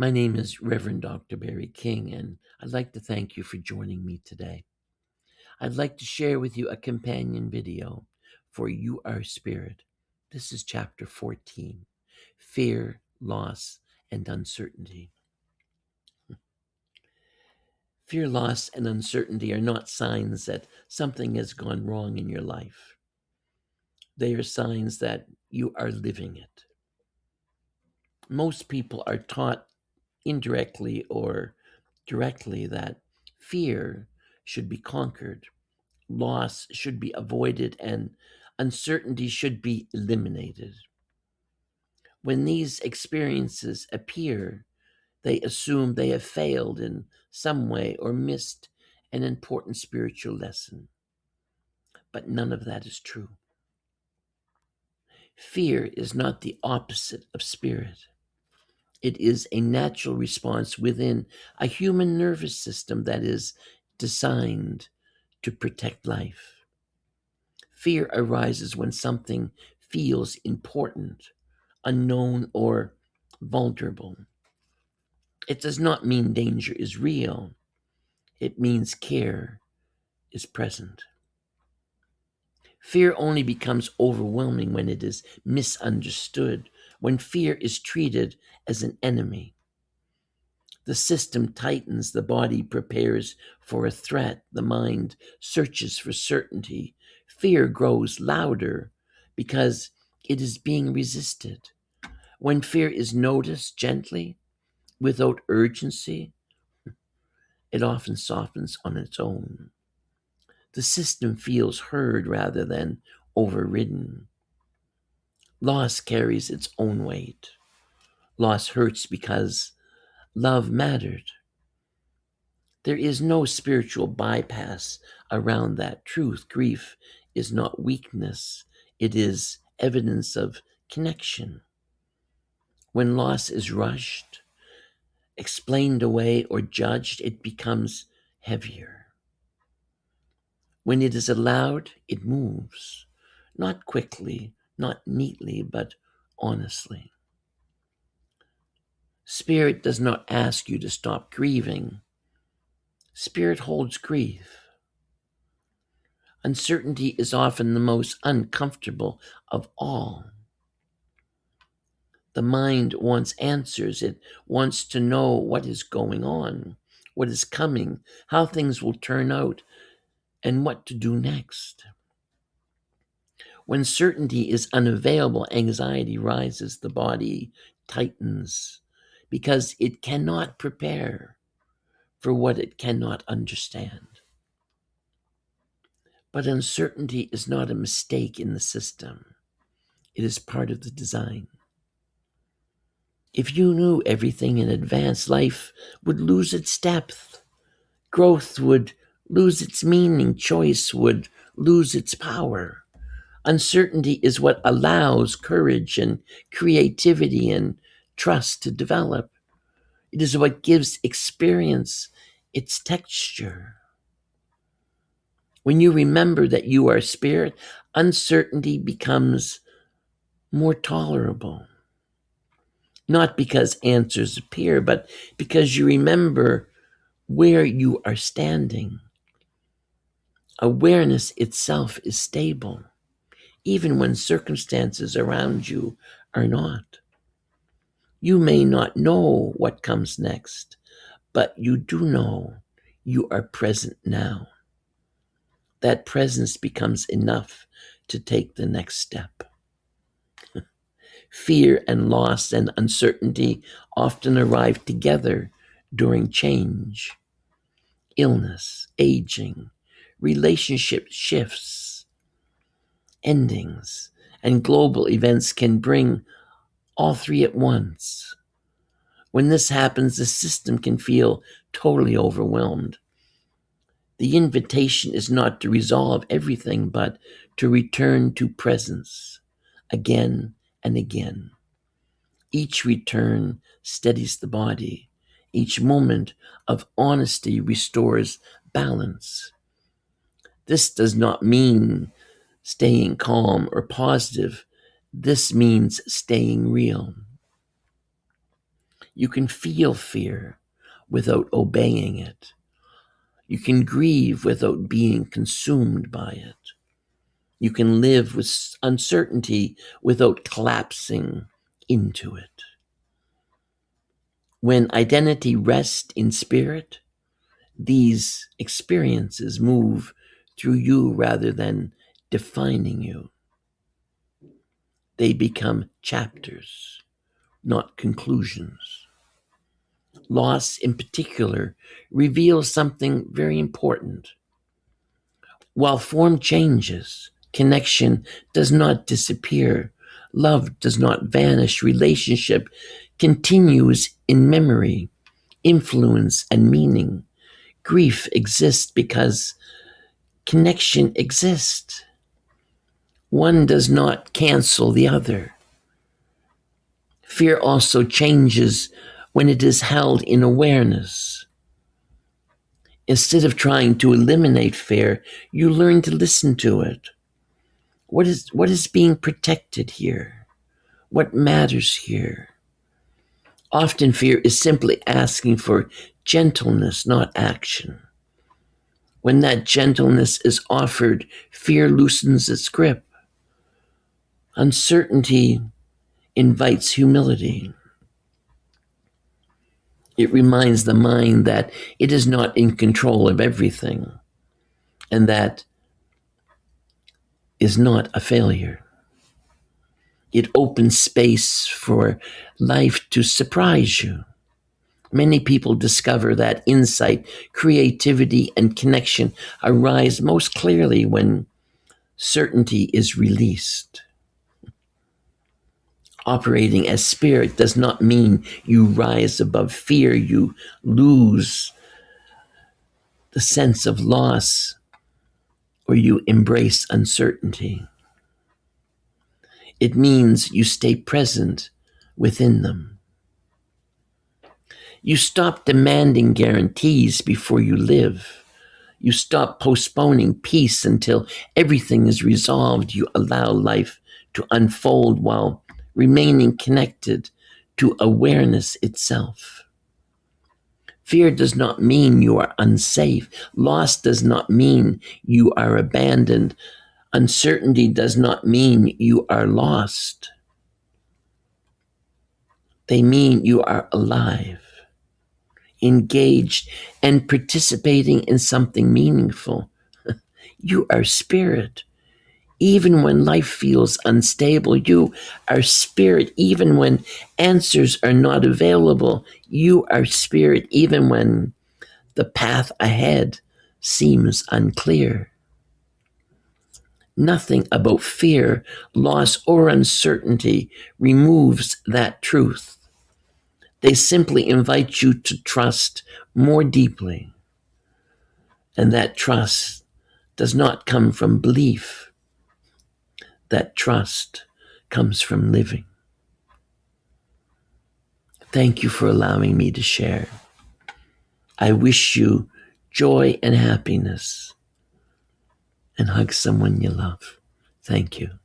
My name is Reverend Dr. Barry King, and I'd like to thank you for joining me today. I'd like to share with you a companion video for You Are Spirit. This is chapter 14, Fear, Loss, and Uncertainty. Fear, loss, and uncertainty are not signs that something has gone wrong in your life. They are signs that you are living it. Most people are taught indirectly or directly that fear should be conquered, loss should be avoided, and uncertainty should be eliminated. When these experiences appear, they assume they have failed in some way or missed an important spiritual lesson. But none of that is true. Fear is not the opposite of spirit. It is a natural response within a human nervous system that is designed to protect life. Fear arises when something feels important, unknown, or vulnerable. It does not mean danger is real. It means care is present. Fear only becomes overwhelming when it is misunderstood, when fear is treated as an enemy. The system tightens, the body prepares for a threat, the mind searches for certainty. Fear grows louder because it is being resisted. When fear is noticed gently, without urgency, it often softens on its own. The system feels heard rather than overridden. Loss carries its own weight. Loss hurts because love mattered. There is no spiritual bypass around that truth. Grief is not weakness, it is evidence of connection. When loss is rushed, explained away, or judged, it becomes heavier. When it is allowed, it moves, not quickly, not neatly, but honestly. Spirit does not ask you to stop grieving. Spirit holds grief. Uncertainty is often the most uncomfortable of all. The mind wants answers. It wants to know what is going on, what is coming, how things will turn out, and what to do next. When certainty is unavailable, anxiety rises, the body tightens, because it cannot prepare for what it cannot understand. But uncertainty is not a mistake in the system. It is part of the design. If you knew everything in advance, life would lose its depth. Growth would lose its meaning. Choice would lose its power. Uncertainty is what allows courage and creativity and trust to develop. It is what gives experience its texture. When you remember that you are spirit, uncertainty becomes more tolerable. Not because answers appear, but because you remember where you are standing. Awareness itself is stable, even when circumstances around you are not. You may not know what comes next, but you do know you are present now. That presence becomes enough to take the next step. Fear and loss and uncertainty often arrive together during change, illness, aging, relationship shifts, endings, and global events can bring all three at once. When this happens, the system can feel totally overwhelmed. The invitation is not to resolve everything, but to return to presence again and again. Each return steadies the body. Each moment of honesty restores balance. This does not mean staying calm or positive. This means staying real. You can feel fear without obeying it. You can grieve without being consumed by it. You can live with uncertainty without collapsing into it. When identity rests in spirit, these experiences move through you rather than defining you. They become chapters, not conclusions. Loss, in particular, reveals something very important. While form changes, connection does not disappear. Love does not vanish. Relationship continues in memory, influence, and meaning. Grief exists because connection exists. One does not cancel the other. Fear also changes when it is held in awareness. Instead of trying to eliminate fear, you learn to listen to it. What is being protected here? What matters here? Often fear is simply asking for gentleness, not action. When that gentleness is offered, fear loosens its grip. Uncertainty invites humility. It reminds the mind that it is not in control of everything, and that is not a failure. It opens space for life to surprise you. Many people discover that insight, creativity, and connection arise most clearly when certainty is released. Operating as spirit does not mean you rise above fear, you lose the sense of loss, or you embrace uncertainty. It means you stay present within them. You stop demanding guarantees before you live. You stop postponing peace until everything is resolved. You allow life to unfold while remaining connected to awareness itself. Fear does not mean you are unsafe. Loss does not mean you are abandoned. Uncertainty does not mean you are lost. They mean you are alive, engaged, and participating in something meaningful. You are spirit. Even when life feels unstable, you are spirit. Even when answers are not available, you are spirit. Even when the path ahead seems unclear. Nothing about fear, loss, or uncertainty removes that truth. They simply invite you to trust more deeply. And that trust does not come from belief. That trust comes from living. Thank you for allowing me to share. I wish you joy and happiness, and hug someone you love. Thank you.